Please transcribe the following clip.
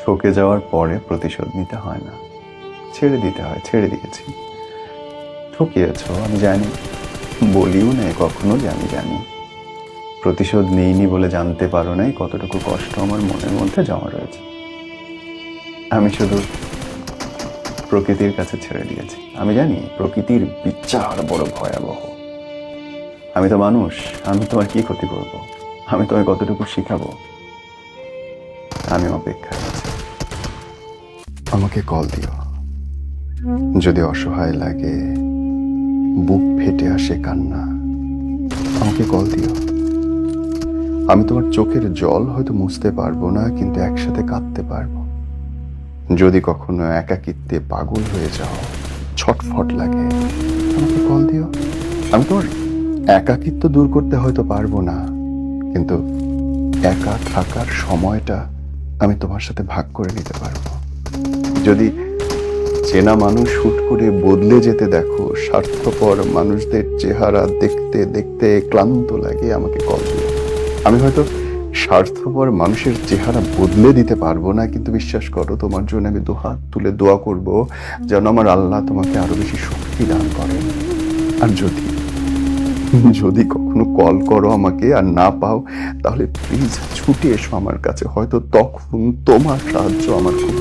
ঠকে যাওয়ার পরে প্রতিশোধ নিতে হয় না, ছেড়ে দিতে হয়। ছেড়ে দিয়েছি। ঠকিয়েছ আমি জানি, বলিও না কখনো যে আমি জানি। প্রতিশোধ নেইনি বলে জানতে পারো নাই কতটুকু কষ্ট আমার মনের মধ্যে জমা রয়েছে। আমি শুধু প্রকৃতির কাছে ছেড়ে দিয়েছি। আমি জানি প্রকৃতির বিচার বড় ভয়াবহ। আমি তো মানুষ, আমি তোমার কি ক্ষতি করব? আমি তোমায় কতটুকু শিখাবো? আমি অপেক্ষায় আছি। আমাকে কল দিও যদি অসহায় লাগে, বুক ফেটে আসে কান্না। আমাকে কল দিও। আমি তোমার চোখের জল হয়তো মুছতে পারবো না, কিন্তু একসাথে কাঁদতে পারবো। যদি কখনো একাকিত্বে পাগল হয়ে যাও, ছটফট লাগে, আমাকে কল দিও। আমি তোমার একাকিত্ব দূর করতে হয়তো পারবো না, কিন্তু একা থাকার সময়টা আমি তোমার সাথে ভাগ করে নিতে পারবো। যদি চেনা মানুষ হুট করে বদলে যেতে দেখো, স্বার্থপর মানুষদের চেহারা দেখতে দেখতে ক্লান্ত লাগে, আমাকে কল দিও। আমি হয়তো স্বার্থপর মানুষের চেহারা বদলে দিতে পারবো না, কিন্তু বিশ্বাস করো, তোমার জন্য আমি দুহাত তুলে দোয়া করব যেন আমার আল্লাহ তোমাকে আরো বেশি শক্তি দান করেন। আর যদি যদি কখনো কল করো আমাকে আর না পাও, তাহলে প্লিজ ছুটে এসো আমার কাছে। হয়তো তখন তোমার সাহায্য আমার খুব